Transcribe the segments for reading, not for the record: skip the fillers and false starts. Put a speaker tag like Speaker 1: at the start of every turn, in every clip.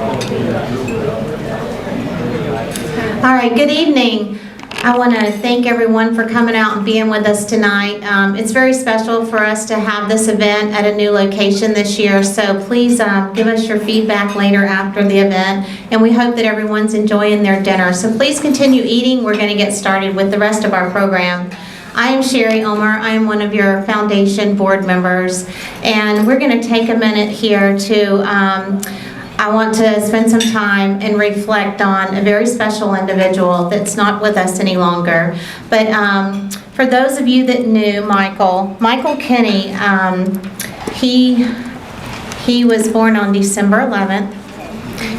Speaker 1: All right, good evening. I want to thank everyone for coming out and being with us tonight. It's very special for us to have this event at a new location this year, so please give us your feedback later after the event, and we hope that everyone's enjoying their dinner. So please continue eating. We're going to get started with the rest of our program. I am Sherry Omer. I am one of your foundation board members, and we're going to take a minute here to I want to spend some time and reflect on a very special individual that's not with us any longer. But for those of you that knew Michael Kinney, he was born on December 11th.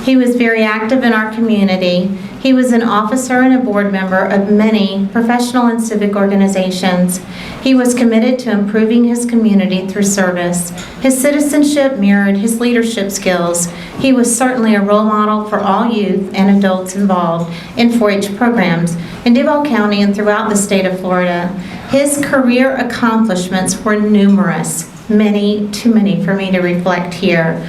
Speaker 1: He was very active in our community. He was an officer and a board member of many professional and civic organizations. He was committed to improving his community through service. His citizenship mirrored his leadership skills. He was certainly a role model for all youth and adults involved in 4-H programs in Duval County and throughout the state of Florida. His career accomplishments were numerous. Many, too many for me to reflect here.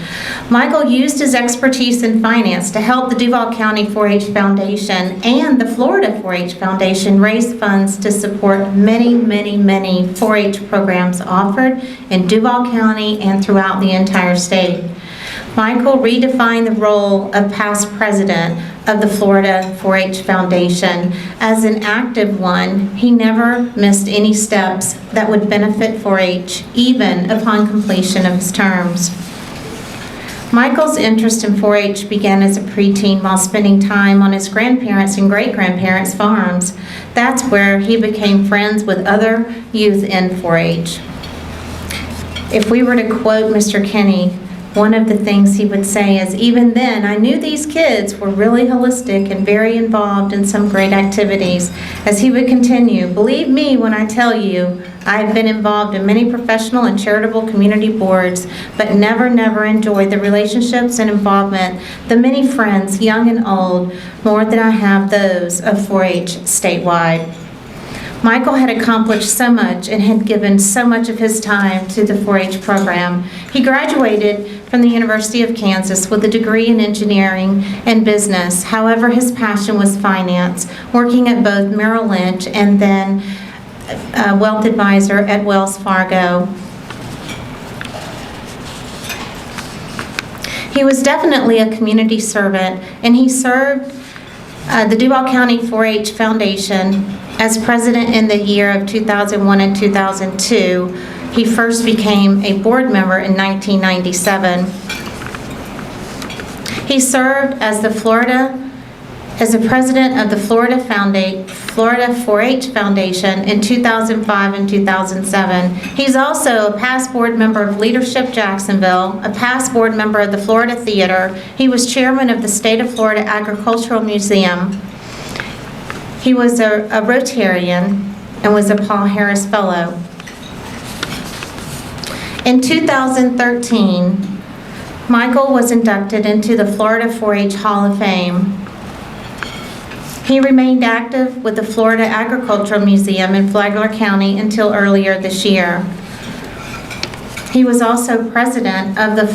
Speaker 1: Michael used his expertise in finance to help the Duval County 4-H Foundation and the Florida 4-H Foundation raise funds to support many 4-H programs offered in Duval County and throughout the entire state. Michael redefined the role of past president of the Florida 4-H Foundation. As an active one, he never missed any steps that would benefit 4-H, even upon completion of his terms. Michael's interest in 4-H began as a preteen while spending time on his grandparents' and great-grandparents' farms. That's where he became friends with other youth in 4-H. If we were to quote Mr. Kinney, one of the things he would say is, even then, I knew these kids were really holistic and very involved in some great activities. As he would continue, believe me when I tell you, I've been involved in many professional and charitable community boards, but never enjoyed the relationships and involvement, the many friends, young and old, more than I have those of 4-H statewide. Michael had accomplished so much and had given so much of his time to the 4-H program. He graduated from the University of Kansas with a degree in engineering and business. However, his passion was finance, working at both Merrill Lynch and then a wealth advisor at Wells Fargo. He was definitely a community servant, and he served the Duval County 4-H Foundation as president in the year of 2001 and 2002. He first became a board member in 1997. He served as the president of the Florida 4-H Foundation in 2005 and 2007. He's also a past board member of Leadership Jacksonville, a past board member of the Florida Theater. He was chairman of the State of Florida Agricultural Museum. He was a Rotarian and was a Paul Harris Fellow. In 2013, Michael was inducted into the Florida 4-H Hall of Fame. He remained active with the Florida Agricultural Museum in Flagler County until earlier this year. He was also president of the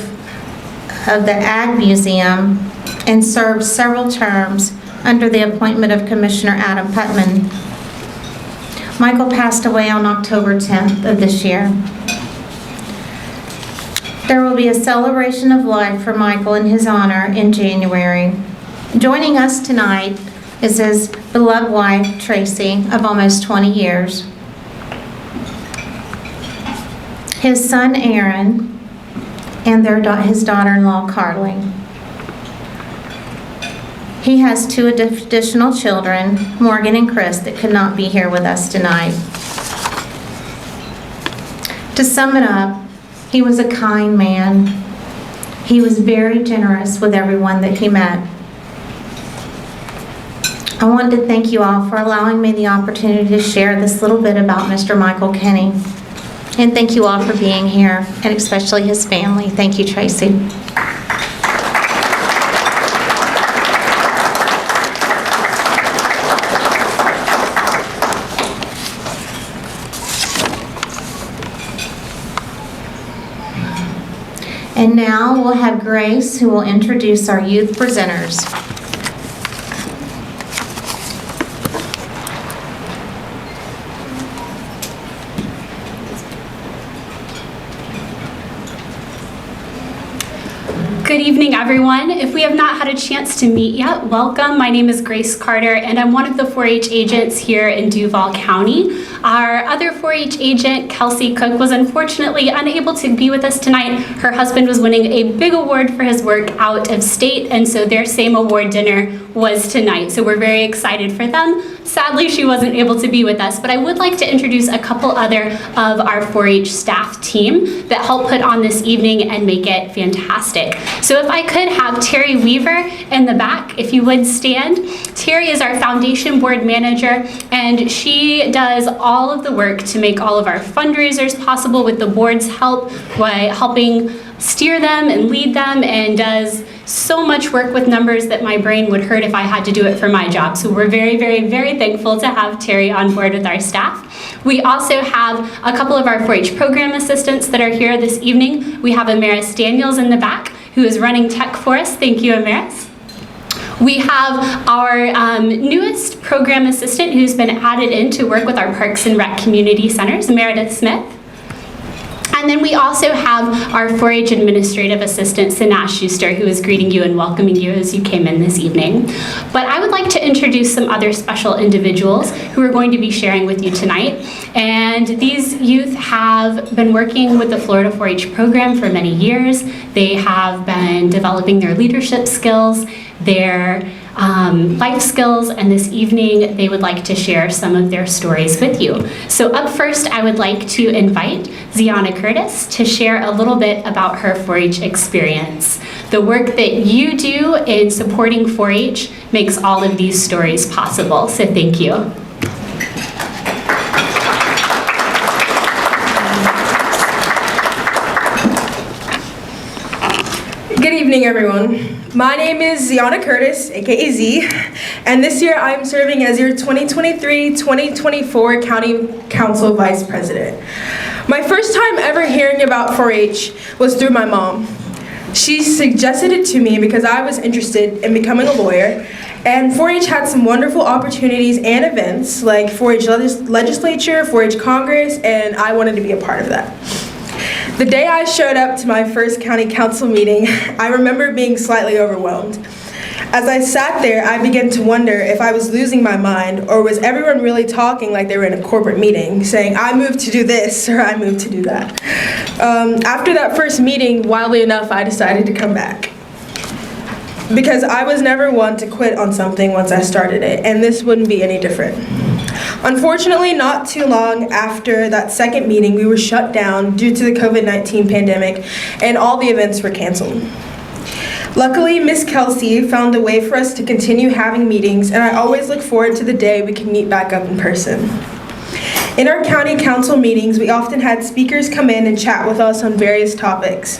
Speaker 1: Ag Museum and served several terms under the appointment of Commissioner Adam Putman. Michael passed away on October 10th of this year. There will be a celebration of life for Michael in his honor in January. Joining us tonight is his beloved wife, Tracy, of almost 20 years, his son, Aaron, and his daughter-in-law, Carly. He has 2 additional children, Morgan and Chris, that could not be here with us tonight. To sum it up, he was a kind man. He was very generous with everyone that he met. I want to thank you all for allowing me the opportunity to share this little bit about Mr. Michael Kinney. And thank you all for being here, and especially his family. Thank you, Tracy. And now we'll have Grace, who will introduce our youth presenters.
Speaker 2: Good evening, everyone. If we have not had a chance to meet yet, welcome. My name is Grace Carter, and I'm one of the 4-H agents here in Duval County. Our other 4-H agent, Kelsey Cook, was unfortunately unable to be with us tonight. Her husband was winning a big award for his work out of state, and so their same award dinner was tonight. So we're very excited for them. Sadly, she wasn't able to be with us, but I would like to introduce a couple other of our 4-H staff team that helped put on this evening and make it fantastic. So if I could have Terry Weaver in the back, if you would stand. Terry is our foundation board manager, and she does all of the work to make all of our fundraisers possible with the board's help by helping steer them and lead them, and does so much work with numbers that my brain would hurt if I had to do it for my job. So we're very, very, very thankful to have Terry on board with our staff. We also have a couple of our 4-H program assistants that are here this evening. We have Amaris Daniels in the back, who is running tech for us. Thank you, Amaris. We have our newest program assistant who's been added in to work with our Parks and Rec Community Centers, Meredith Smith. And then we also have our 4-H administrative assistant, Sanat Schuster, who is greeting you and welcoming you as you came in this evening. But I would like to introduce some other special individuals who are going to be sharing with you tonight. And these youth have been working with the Florida 4-H program for many years. They have been developing their leadership skills, their life skills, and this evening they would like to share some of their stories with you. So up first, I would like to invite Ziana Curtis to share a little bit about her 4-H experience. The work that you do in supporting 4-H makes all of these stories possible, so thank you.
Speaker 3: Good evening, everyone. My name is Ziana Curtis, aka Z, and this year I'm serving as your 2023-2024 County Council Vice President. My first time ever hearing about 4-H was through my mom. She suggested it to me because I was interested in becoming a lawyer, and 4-H had some wonderful opportunities and events like 4-H legislature, 4-H Congress, and I wanted to be a part of that. The day I showed up to my first county council meeting, I remember being slightly overwhelmed. As I sat there, I began to wonder if I was losing my mind, or was everyone really talking like they were in a corporate meeting, saying, I moved to do this, or I moved to do that. After that first meeting, wildly enough, I decided to come back. Because I was never one to quit on something once I started it, and this wouldn't be any different. Unfortunately, not too long after that second meeting, we were shut down due to the COVID-19 pandemic, and all the events were canceled. Luckily, Miss Kelsey found a way for us to continue having meetings, and I always look forward to the day we can meet back up in person. In our county council meetings, we often had speakers come in and chat with us on various topics.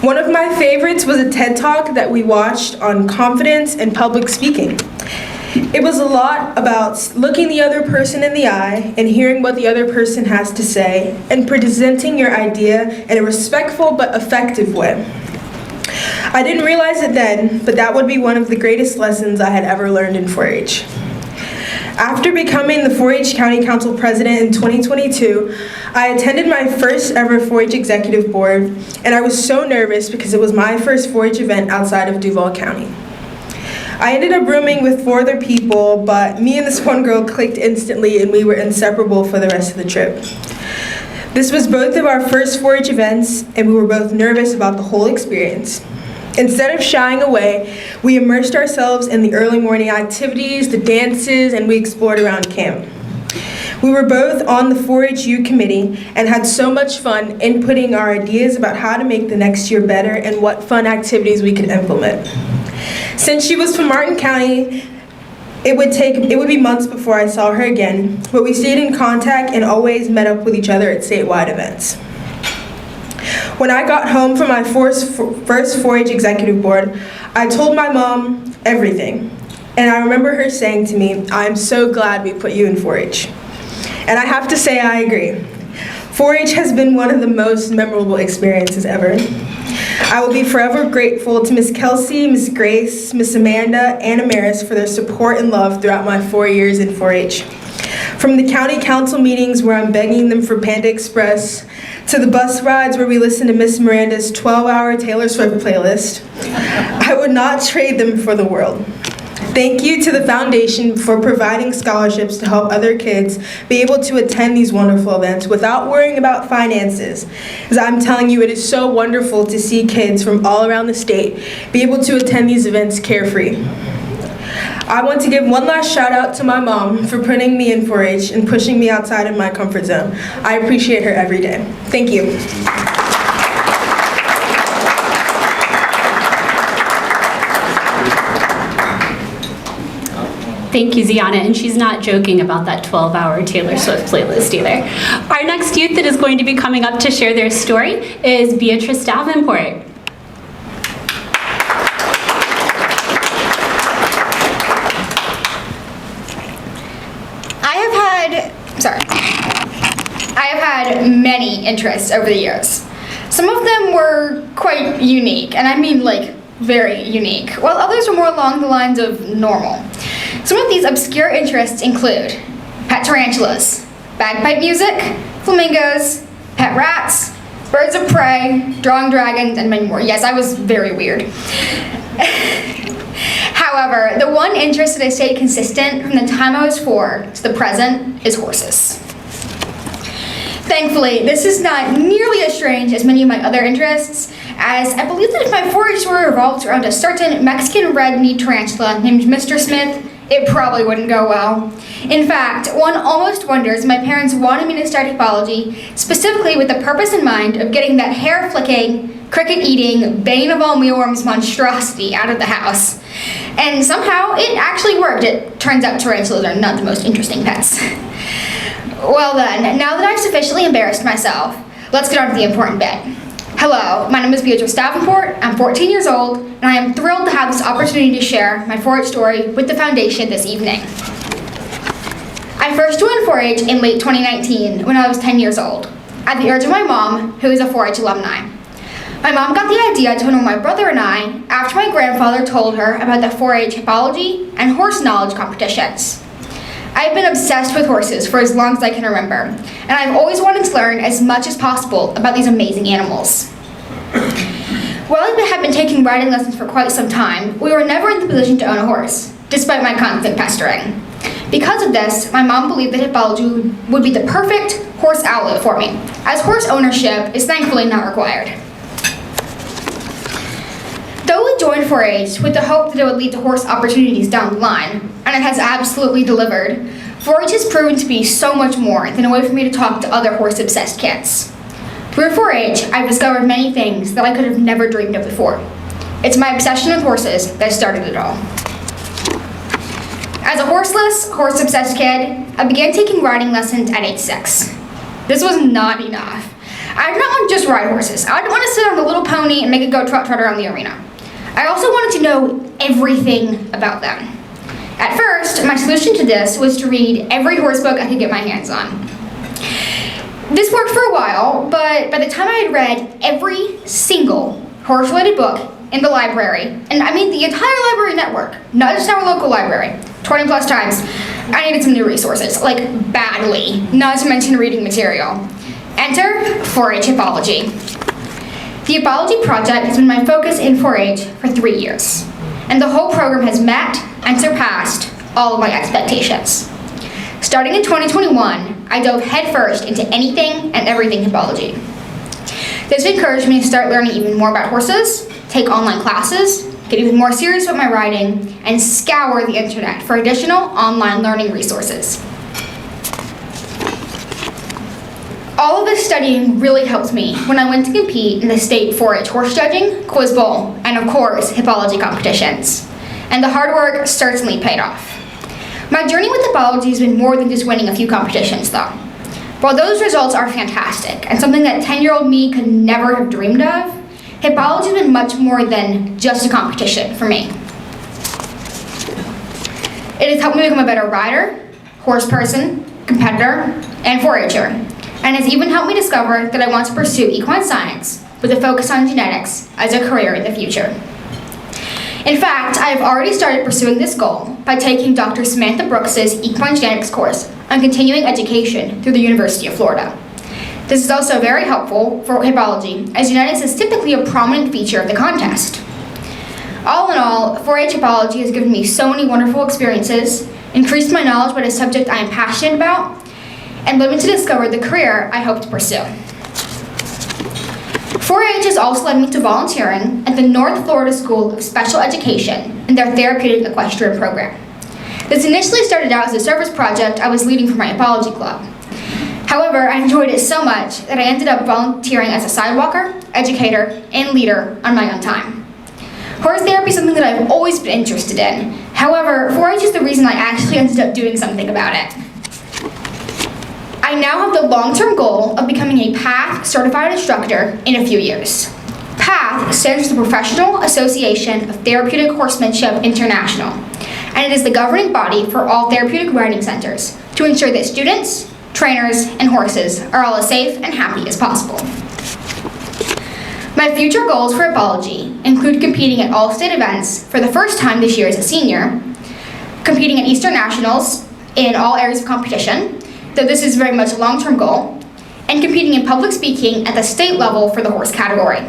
Speaker 3: One of my favorites was a TED Talk that we watched on confidence and public speaking. It was a lot about looking the other person in the eye and hearing what the other person has to say and presenting your idea in a respectful but effective way. I didn't realize it then, but that would be one of the greatest lessons I had ever learned in 4-H. After becoming the 4-H County Council President in 2022, I attended my first ever 4-H Executive Board, and I was so nervous because it was my first 4-H event outside of Duval County. I ended up rooming with 4 other people, but me and this one girl clicked instantly, and we were inseparable for the rest of the trip. This was both of our first 4-H events, and we were both nervous about the whole experience. Instead of shying away, we immersed ourselves in the early morning activities, the dances, and we explored around camp. We were both on the 4-HU committee and had so much fun inputting our ideas about how to make the next year better and what fun activities we could implement. Since she was from Martin County, it would be months before I saw her again, but we stayed in contact and always met up with each other at statewide events. When I got home from my first 4-H executive board, I told my mom everything. And I remember her saying to me, "I'm so glad we put you in 4-H." And I have to say I agree. 4-H has been one of the most memorable experiences ever. I will be forever grateful to Miss Kelsey, Miss Grace, Miss Amanda, and Amaris for their support and love throughout my 4 years in 4-H. From the county council meetings where I'm begging them for Panda Express, to the bus rides where we listen to Miss Miranda's 12-hour Taylor Swift playlist, I would not trade them for the world. Thank you to the foundation for providing scholarships to help other kids be able to attend these wonderful events without worrying about finances. As I'm telling you, it is so wonderful to see kids from all around the state be able to attend these events carefree. I want to give one last shout out to my mom for putting me in 4-H and pushing me outside of my comfort zone. I appreciate her every day. Thank you.
Speaker 2: Thank you, Ziana, and she's not joking about that 12-hour Taylor Swift playlist either. Our next youth that is going to be coming up to share their story is Beatrice Davenport.
Speaker 4: I have had many interests over the years. Some of them were quite unique, and I mean like very unique, while others were more along the lines of normal. Some of these obscure interests include pet tarantulas, bagpipe music, flamingos, pet rats, birds of prey, drawing dragons, and many more. Yes, I was very weird. However, the one interest that I stayed consistent from the time I was 4 to the present is horses. Thankfully, this is not nearly as strange as many of my other interests, as I believe that if my 4-H story revolved around a certain Mexican red-kneed tarantula named Mr. Smith, it probably wouldn't go well. In fact, one almost wonders if my parents wanted me to start hippology specifically with the purpose in mind of getting that hair-flicking, cricket-eating, bane of all mealworms monstrosity out of the house. And somehow, it actually worked. It turns out tarantulas are not the most interesting pets. Well then, now that I've sufficiently embarrassed myself, let's get on to the important bit. Hello, my name is Beatrice Davenport, I'm 14 years old, and I am thrilled to have this opportunity to share my 4-H story with the foundation this evening. I first joined 4-H in late 2019 when I was 10 years old, at the urge of my mom, who is a 4-H alumni. My mom got the idea to enroll my brother and I after my grandfather told her about the 4-H hippology and horse knowledge competitions. I've been obsessed with horses for as long as I can remember, and I've always wanted to learn as much as possible about these amazing animals. While I have been taking riding lessons for quite some time, we were never in the position to own a horse, despite my constant pestering. Because of this, my mom believed that hippology would be the perfect horse outlet for me, as horse ownership is thankfully not required. Though we joined 4-H with the hope that it would lead to horse opportunities down the line, and it has absolutely delivered, 4-H has proven to be so much more than a way for me to talk to other horse-obsessed kids. Through 4-H, I've discovered many things that I could have never dreamed of before. It's my obsession with horses that started it all. As a horseless, horse-obsessed kid, I began taking riding lessons at age 6. This was not enough. I did not want to just ride horses. I didn't want to sit on a little pony and make it go trot-trot around the arena. I also wanted to know everything about them. At first, my solution to this was to read every horse book I could get my hands on. This worked for a while, but by the time I had read every single horse-related book in the library, and I mean the entire library network, not just our local library, 20 plus times, I needed some new resources, like badly, not to mention reading material. Enter 4-H hippology. The Hippology Project has been my focus in 4-H for 3 years, and the whole program has met and surpassed all of my expectations. Starting in 2021, I dove headfirst into anything and everything hippology. This encouraged me to start learning even more about horses, take online classes, get even more serious with my riding, and scour the internet for additional online learning resources. All of this studying really helped me when I went to compete in the state 4-H horse judging, quiz bowl, and of course, hippology competitions. And the hard work certainly paid off. My journey with hippology has been more than just winning a few competitions though. While those results are fantastic and something that 10-year-old me could never have dreamed of, hippology has been much more than just a competition for me. It has helped me become a better rider, horse person, competitor, and 4-H'er, and has even helped me discover that I want to pursue equine science with a focus on genetics as a career in the future. In fact, I have already started pursuing this goal by taking Dr. Samantha Brooks's equine genetics course on continuing education through the University of Florida. This is also very helpful for hippology, as genetics is typically a prominent feature of the contest. All in all, 4-H hippology has given me so many wonderful experiences, increased my knowledge about a subject I am passionate about, and led me to discover the career I hope to pursue. 4-H has also led me to volunteering at the North Florida School of Special Education in their therapeutic equestrian program. This initially started out as a service project I was leading for my hippology club. However, I enjoyed it so much that I ended up volunteering as a sidewalker, educator, and leader on my own time. Horse therapy is something that I've always been interested in. However, 4-H is the reason I actually ended up doing something about it. I now have the long-term goal of becoming a PATH certified instructor in a few years. PATH stands for the Professional Association of Therapeutic Horsemanship International, and it is the governing body for all therapeutic riding centers to ensure that students, trainers, and horses are all as safe and happy as possible. My future goals for hippology include competing at all state events for the first time this year as a senior, competing at Eastern Nationals in all areas of competition, though this is very much a long-term goal, and competing in public speaking at the state level for the horse category.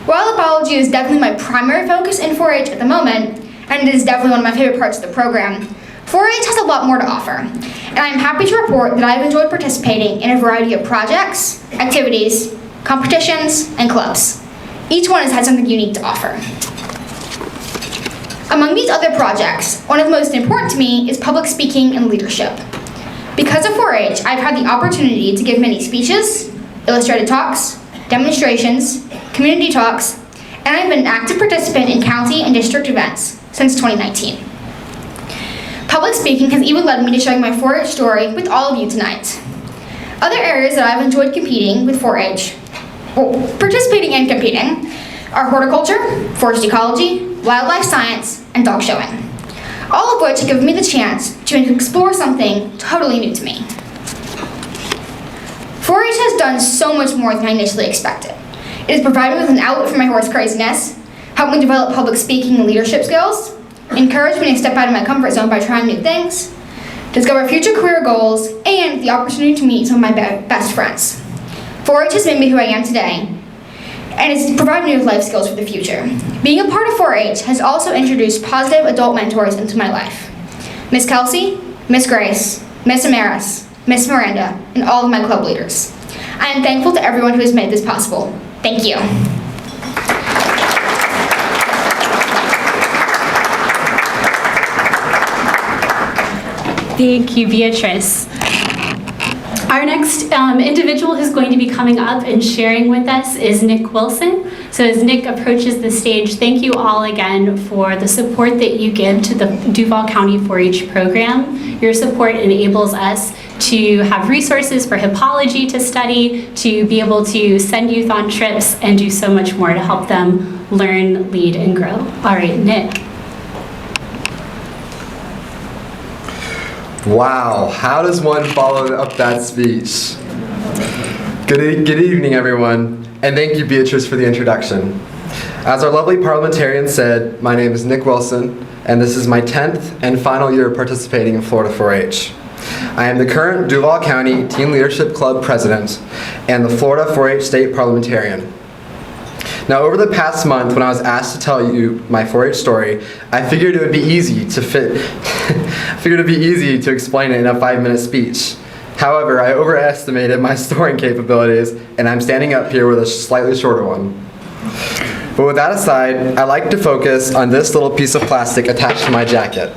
Speaker 4: While hippology is definitely my primary focus in 4-H at the moment, and it is definitely one of my favorite parts of the program, 4-H has a lot more to offer, and I am happy to report that I have enjoyed participating in a variety of projects, activities, competitions, and clubs. Each one has had something unique to offer. Among these other projects, one of the most important to me is public speaking and leadership. Because of 4-H, I've had the opportunity to give many speeches, illustrated talks, demonstrations, community talks, and I've been an active participant in county and district events since 2019. Public speaking has even led me to sharing my 4-H story with all of you tonight. Other areas that I've enjoyed competing with 4-H, participating and competing, are horticulture, forest ecology, wildlife science, and dog showing. All of which have given me the chance to explore something totally new to me. 4-H has done so much more than I initially expected. It has provided me with an outlet for my horse craziness, helped me develop public speaking and leadership skills, encouraged me to step out of my comfort zone by trying new things, discover future career goals, and the opportunity to meet some of my best friends. 4-H has made me who I am today, and it's provided me with life skills for the future. Being a part of 4-H has also introduced positive adult mentors into my life. Miss Kelsey, Miss Grace, Miss Amaris, Miss Miranda, and all of my club leaders. I am thankful to everyone who has made this possible. Thank you.
Speaker 2: Thank you, Beatrice. Our next individual who's going to be coming up and sharing with us is Nick Wilson. So as Nick approaches the stage, thank you all again for the support that you give to the Duval County 4-H program. Your support enables us to have resources for hippology to study, to be able to send youth on trips, and do so much more to help them learn, lead, and grow. All right, Nick.
Speaker 5: Wow, how does one follow up that speech? Good evening, everyone, and thank you, Beatrice, for the introduction. As our lovely parliamentarian said, my name is Nick Wilson, and this is my 10th and final year participating in Florida 4-H. I am the current Duval County Teen Leadership Club president and the Florida 4-H state parliamentarian. Now, over the past month, when I was asked to tell you my 4-H story, I figured it would be easy to explain it in a 5-minute speech. However, I overestimated my storing capabilities, and I'm standing up here with a slightly shorter one. But with that aside, I like to focus on this little piece of plastic attached to my jacket.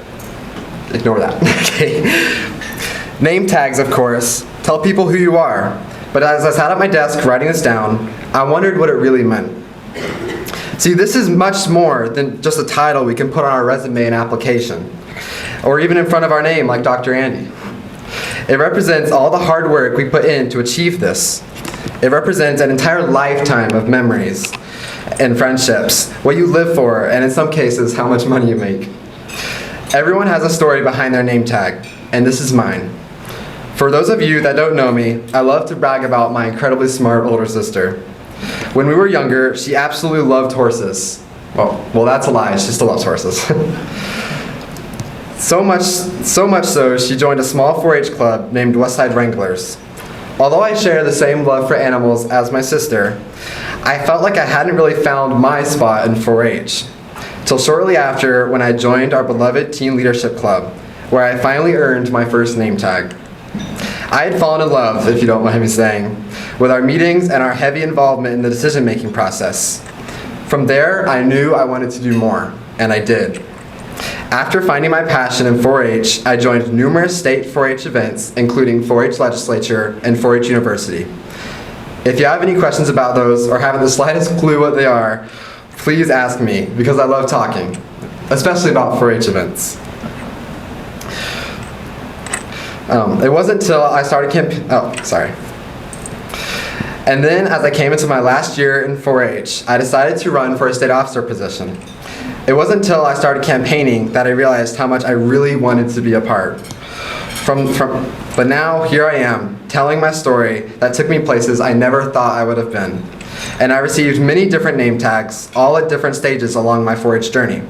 Speaker 5: Ignore that. Okay. Name tags, of course, tell people who you are. But as I sat at my desk writing this down, I wondered what it really meant. See, this is much more than just a title we can put on our resume and application, or even in front of our name like Dr. Andy. It represents all the hard work we put in to achieve this. It represents an entire lifetime of memories and friendships, what you live for, and in some cases, how much money you make. Everyone has a story behind their name tag, and this is mine. For those of you that don't know me, I love to brag about my incredibly smart older sister. When we were younger, she absolutely loved horses. Well, that's a lie. She still loves horses. So much so, she joined a small 4-H club named Westside Wranglers. Although I share the same love for animals as my sister, I felt like I hadn't really found my spot in 4-H. Till shortly after, when I joined our beloved Teen Leadership Club, where I finally earned my first name tag. I had fallen in love, if you don't mind me saying, with our meetings and our heavy involvement in the decision-making process. From there, I knew I wanted to do more, and I did. After finding my passion in 4-H, I joined numerous state 4-H events, including 4-H Legislature and 4-H University. If you have any questions about those or haven't the slightest clue what they are, please ask me, because I love talking, especially about 4-H events. It wasn't until I started And then, as I came into my last year in 4-H, I decided to run for a state officer position. It wasn't until I started campaigning that I realized how much I really wanted to be a part. But now, here I am, telling my story that took me places I never thought I would have been. And I received many different name tags, all at different stages along my 4-H journey.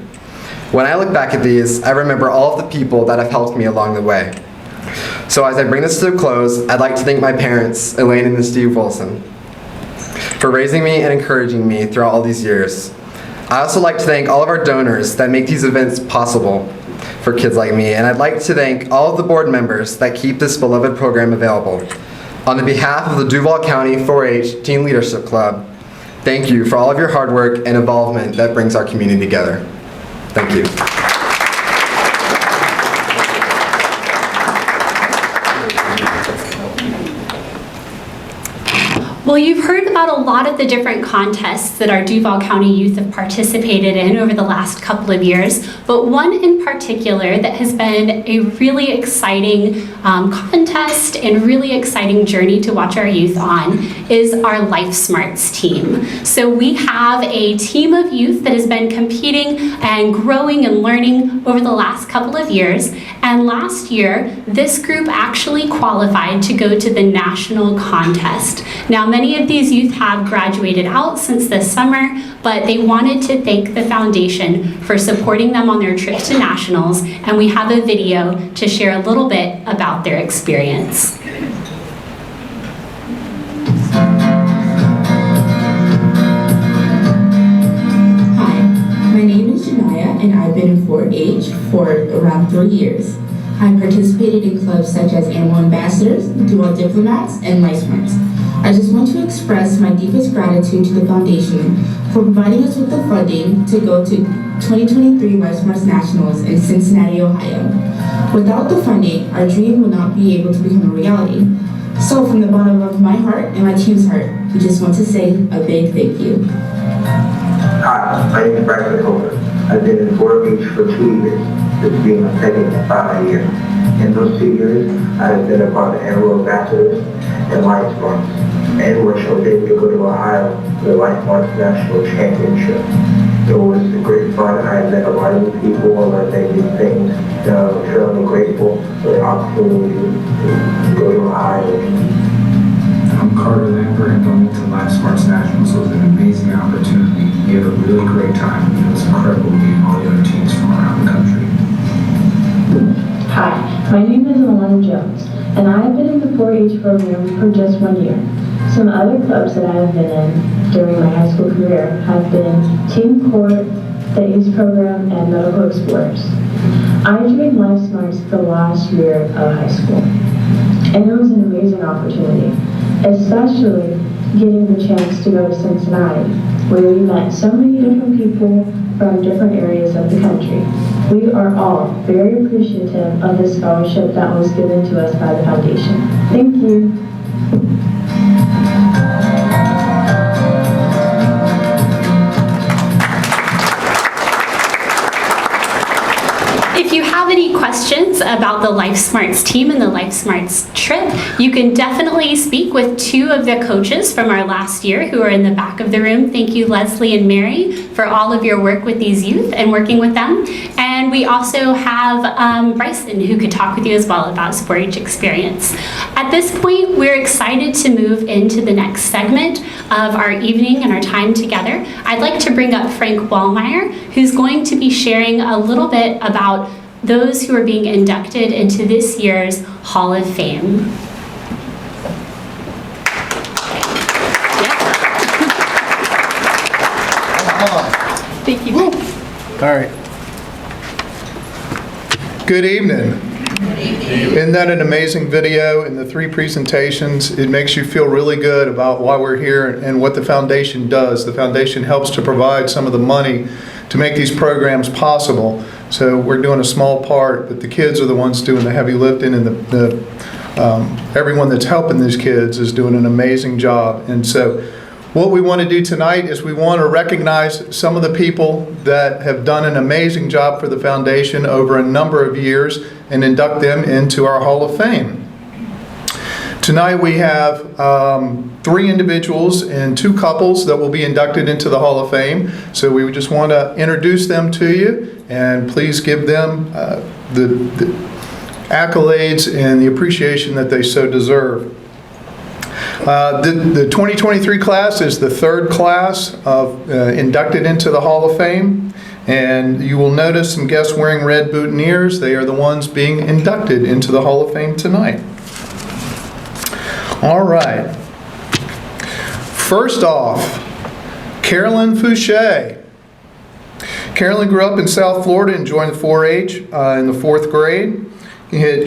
Speaker 5: When I look back at these, I remember all of the people that have helped me along the way. So as I bring this to a close, I'd like to thank my parents, Elaine and Steve Wilson, for raising me and encouraging me throughout all these years. I also like to thank all of our donors that make these events possible for kids like me, and I'd like to thank all of the board members that keep this beloved program available. On the behalf of the Duval County 4-H Teen Leadership Club, thank you for all of your hard work and involvement that brings our community together. Thank you.
Speaker 2: Well, you've heard about a lot of the different contests that our Duval County youth have participated in over the last couple of years, but one in particular that has been a really exciting contest and really exciting journey to watch our youth on is our Life Smarts team. So we have a team of youth that has been competing and growing and learning over the last couple of years, and last year, this group actually qualified to go to the national contest. Now, many of these youth have graduated out since this summer, but they wanted to thank the foundation for supporting them on their trip to nationals, and we have a video to share a little bit about their experience.
Speaker 6: Hi, my name is Janaya, and I've been in 4-H for around 3 years. I participated in clubs such as Animal Ambassadors, Duval Diplomats, and Life Smarts. I just want to express my deepest gratitude to the foundation for providing us with the funding to go to 2023 Life Smarts Nationals in Cincinnati, Ohio. Without the funding, our dream would not be able to become a reality. So from the bottom of my heart and my team's heart, we just want to say a big thank you.
Speaker 7: Hi, my name is Bradley Holder. I've been in 4-H for 2 years, this being my second and final year. In those 2 years, I've been a part of Animal Ambassadors and Life Smarts, and we're so able to go to Ohio for the Life Smarts National Championship. It was a great fun. I met a lot of new people and learned many new things. I'm extremely grateful for the opportunity to go to Ohio.
Speaker 8: I'm Carter Lambert, and going to Life Smarts Nationals was an amazing opportunity. We had a really great time, and it was incredible meeting all the other teams from around the country.
Speaker 9: Hi, my name is Alana Jones, and I have been in the 4-H program for just 1 year. Some other clubs that I have been in during my high school career have been Team Court, the ACE program, and Medical Explorers. I joined Life Smarts the last year of high school, and it was an amazing opportunity, especially getting the chance to go to Cincinnati, where we met so many different people from different areas of the country. We are all very appreciative of the scholarship that was given to us by the foundation. Thank you.
Speaker 2: If you have any questions about the Life Smarts team and the Life Smarts trip, you can definitely speak with 2 of the coaches from our last year who are in the back of the room. Thank you, Leslie and Mary, for all of your work with these youth and working with them. And And we also have Bryson, who could talk with you as well about his 4-H experience. At this point, we're excited to move into the next segment of our evening and our time together. I'd like to bring up Frank Wallmeyer, who's going to be sharing a little bit about those who are being inducted into this year's Hall of Fame. Thank you.
Speaker 10: All right. Good evening. Isn't that an amazing video and the 3 presentations? It makes you feel really good about why we're here and what the foundation does. The foundation helps to provide some of the money to make these programs possible. So we're doing a small part, but the kids are the ones doing the heavy lifting, and everyone that's helping these kids is doing an amazing job. And so what we want to do tonight is we want to recognize some of the people that have done an amazing job for the foundation over a number of years and induct them into our Hall of Fame. Tonight we have 3 individuals and 2 couples that will be inducted into the Hall of Fame. So we just want to introduce them to you, and please give them the accolades and the appreciation that they so deserve. The 2023 class is the 3rd class of inducted into the Hall of Fame, and you will notice some guests wearing red boutonnieres. They are the ones being inducted into the Hall of Fame tonight. All right. First off, Carolyn Fouché. Carolyn grew up in South Florida and joined the 4-H in the 4th grade.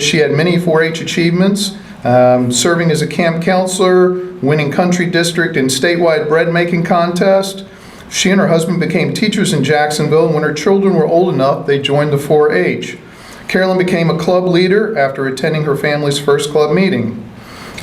Speaker 10: She had many 4-H achievements. Serving as a camp counselor, winning country district and statewide bread making contest. She and her husband became teachers in Jacksonville, and when her children were old enough, they joined the 4-H. Carolyn became a club leader after attending her family's first club meeting.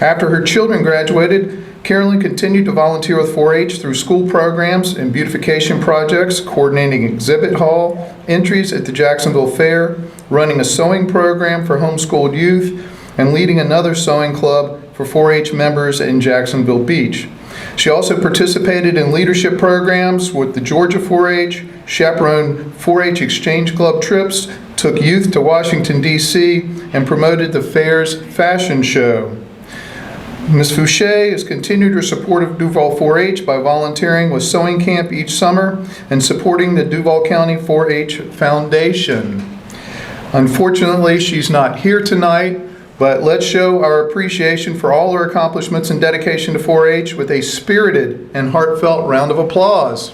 Speaker 10: After her children graduated, Carolyn continued to volunteer with 4-H through school programs and beautification projects, coordinating exhibit hall entries at the Jacksonville Fair, running a sewing program for homeschooled youth, and leading another sewing club for 4-H members in Jacksonville Beach. She also participated in leadership programs with the Georgia 4-H, chaperoned 4-H Exchange Club trips, took youth to Washington, D.C., and promoted the fair's fashion show. Ms. Fouché has continued her support of Duval 4-H by volunteering with sewing camp each summer and supporting the Duval County 4-H Foundation. Unfortunately, she's not here tonight, but let's show our appreciation for all her accomplishments and dedication to 4-H with a spirited and heartfelt round of applause.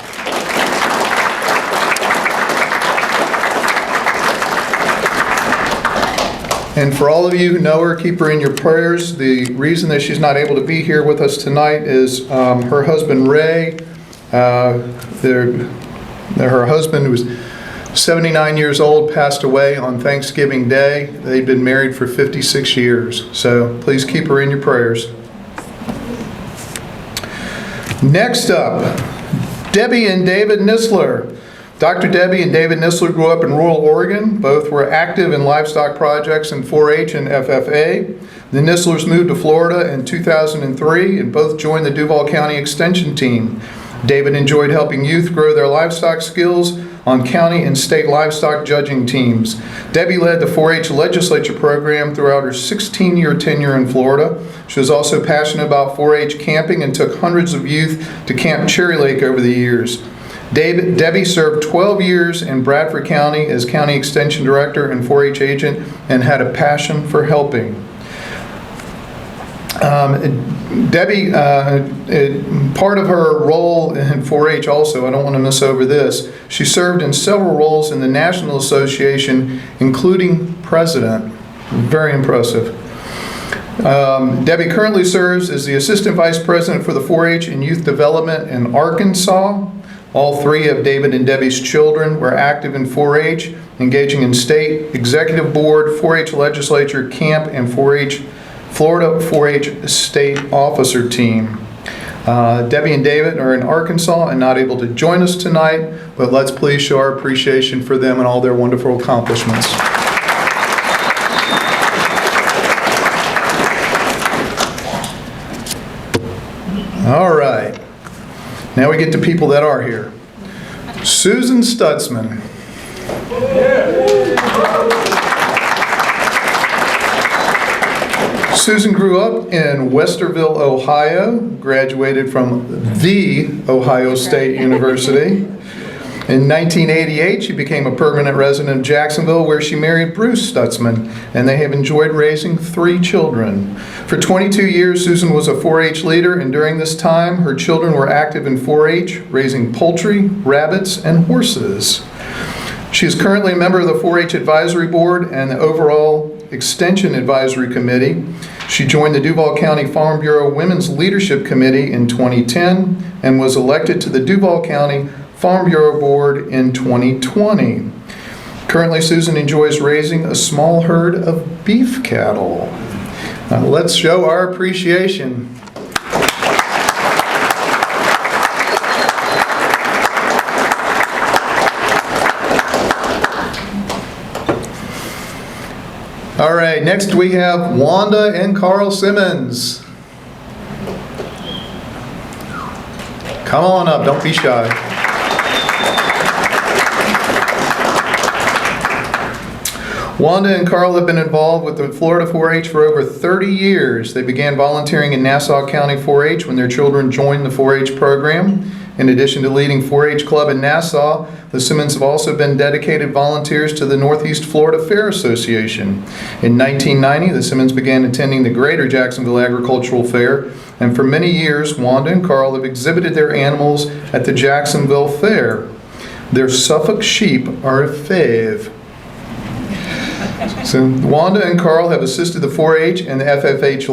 Speaker 10: And for all of you who know her, keep her in your prayers. The reason that she's not able to be here with us tonight is her husband Ray. Her husband, who was 79 years old, passed away on Thanksgiving Day. They'd been married for 56 years. So please keep her in your prayers. Next up, Debbie and David Nisler. Dr. Debbie and David Nisler grew up in rural Oregon. Both were active in livestock projects in 4-H and FFA. The Nislers moved to Florida in 2003 and both joined the Duval County Extension Team. David enjoyed helping youth grow their livestock skills on county and state livestock judging teams. Debbie led the 4-H legislature program throughout her 16-year tenure in Florida. She was also passionate about 4-H camping and took hundreds of youth to Camp Cherry Lake over the years. Debbie served 12 years in Bradford County as County Extension Director and 4-H agent and had a passion for helping. Debbie, part of her role in 4-H also, I don't want to miss over this, she served in several roles in the National Association, including president. Very impressive. Debbie currently serves as the Assistant Vice President for the 4-H and Youth Development in Arkansas. All 3 of David and Debbie's children were active in 4-H, engaging in state, executive board, 4-H legislature, camp, and 4-H Florida 4-H state officer team. Debbie and David are in Arkansas and not able to join us tonight, but let's please show our appreciation for them and all their wonderful accomplishments. All right. Now we get to people that are here. Susan Stutzman. Susan grew up in Westerville, Ohio, graduated from the Ohio State University. In 1988, she became a permanent resident of Jacksonville, where she married Bruce Stutzman, and they have enjoyed raising 3 children. For 22 years, Susan was a 4-H leader, and during this time, her children were active in 4-H, raising poultry, rabbits, and horses. She is currently a member of the 4-H Advisory Board and the overall Extension Advisory Committee. She joined the Duval County Farm Bureau Women's Leadership Committee in 2010 and was elected to the Duval County Farm Bureau Board in 2020. Currently, Susan enjoys raising a small herd of beef cattle. Now, let's show our appreciation. All right, next we have Wanda and Carl Simmons. Come on up, don't be shy. Wanda and Carl have been involved with the Florida 4-H for over 30 years. They began volunteering in Nassau County 4-H when their children joined the 4-H program. In addition to leading 4-H Club in Nassau, the Simmons have also been dedicated volunteers to the Northeast Florida Fair Association. In 1990, the Simmons began attending the Greater Jacksonville Agricultural Fair, and for many years, Wanda and Carl have exhibited their animals at the Jacksonville Fair. Their Suffolk sheep are a fave. So Wanda and Carl have assisted the 4-H and the FFA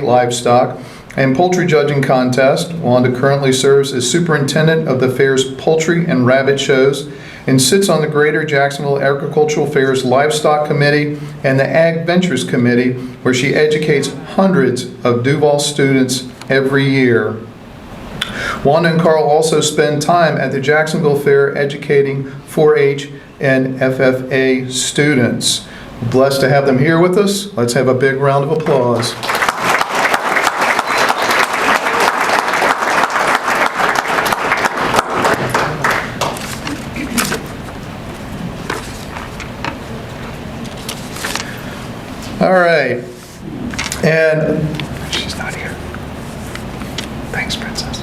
Speaker 10: livestock and poultry judging contest. Wanda currently serves as superintendent of the fair's poultry and rabbit shows and sits on the Greater Jacksonville Agricultural Fair's Livestock Committee and the Ag Ventures Committee, where she educates hundreds of Duval students every year. Wanda and Carl also spend time at the Jacksonville Fair educating 4-H and FFA students. Blessed to have them here with us. Let's have a big round of applause. All right, and she's not here. Thanks, Princess.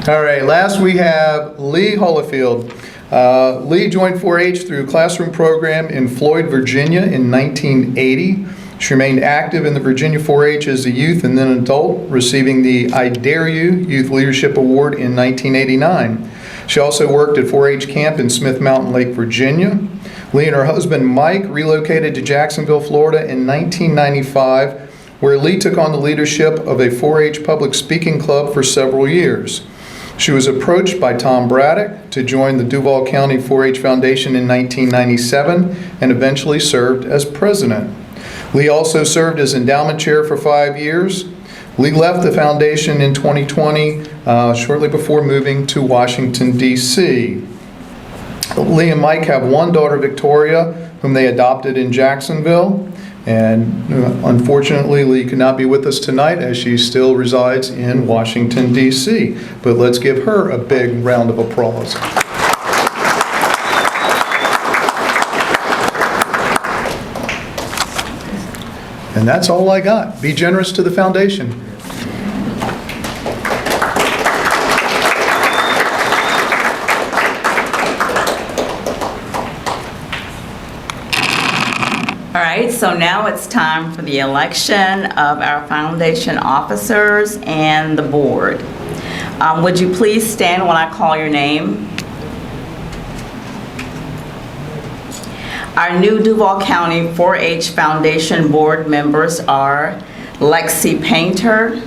Speaker 10: All right, last we have Lee Holifield. Lee joined 4-H through a classroom program in Floyd, Virginia in 1980. She remained active in the Virginia 4-H as a youth and then adult, receiving the I Dare You Youth Leadership Award in 1989. She also worked at 4-H camp in Smith Mountain Lake, Virginia. Lee and her husband Mike relocated to Jacksonville, Florida in 1995, where Lee took on the leadership of a 4-H public speaking club for several years. She was approached by Tom Braddock to join the Duval County 4-H Foundation in 1997 and eventually served as president. Lee also served as endowment chair for 5 years. Lee left the foundation in 2020, shortly before moving to Washington, D.C. Lee and Mike have one daughter, Victoria, whom they adopted in Jacksonville. And unfortunately, Lee could not be with us tonight as she still resides in Washington, D.C. But let's give her a big round of applause. And that's all I got. Be generous to the foundation.
Speaker 11: All right, so now it's time for the election of our foundation officers and the board. Would you please stand when I call your name? Our new Duval County 4-H Foundation board members are Lexi Painter,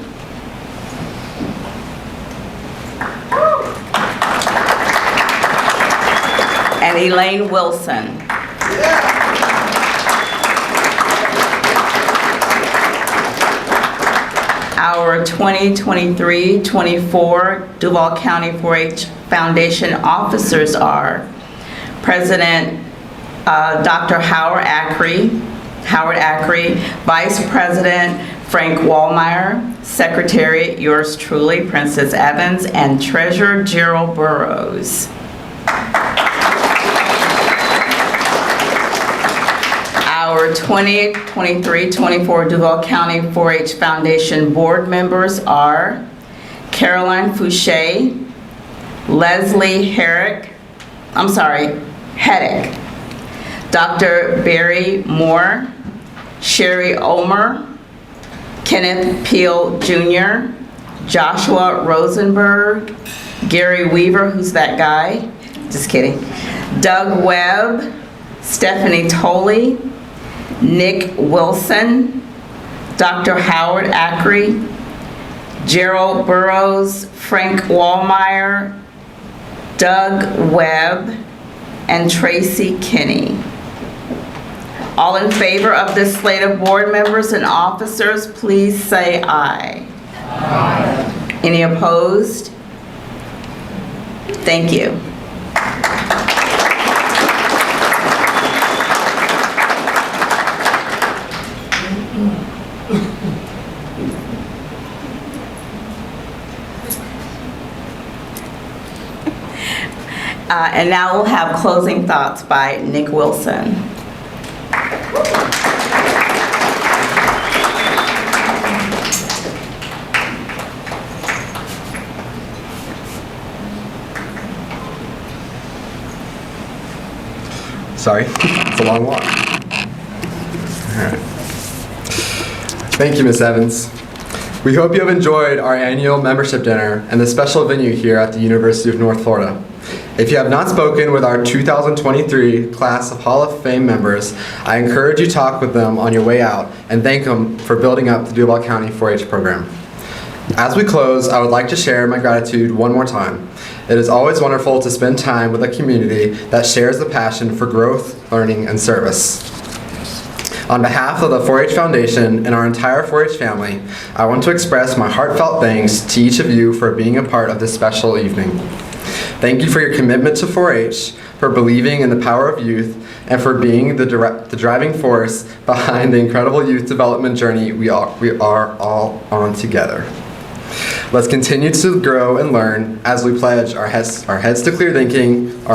Speaker 11: and Elaine Wilson. Our 2023-24 Duval County 4-H Foundation officers are President Dr. Howard Ackrey, Vice President Frank Wallmeyer, Secretary yours truly, Princess Evans, and Treasurer Gerald Burrows. Our Our 2023-24 Duval County 4-H Foundation board members are Caroline Fouché, Leslie Hedrick, Dr. Barry Moore, Sherry Ulmer, Kenneth Peel Jr., Joshua Rosenberg, Gary Weaver, who's that guy? Just kidding. Doug Webb, Stephanie Tolley, Nick Wilson, Dr. Howard Ackery, Gerald Burrows, Frank Wallmeyer, Doug Webb, and Tracy Kinney. All in favor of this slate of board members and officers, please say aye. Aye. Any opposed? Thank you. And now we'll have closing thoughts by Nick Wilson.
Speaker 5: Sorry, it's a long walk. All right. Thank you, Ms. Evans. We hope you have enjoyed our annual membership dinner and the special venue here at the University of North Florida. If you have not spoken with our 2023 class of Hall of Fame members, I encourage you to talk with them on your way out and thank them for building up the Duval County 4-H program. As we close, I would like to share my gratitude one more time. It is always wonderful to spend time with a community that shares the passion for growth, learning, and service. On behalf of the 4-H Foundation and our entire 4-H family, I want to express my heartfelt thanks to each of you for being a part of this special evening. Thank you for your commitment to 4-H, for believing in the power of youth, and for being the driving force behind the incredible youth development journey we are all on together. Let's continue to grow and learn as we pledge our heads to clear thinking, our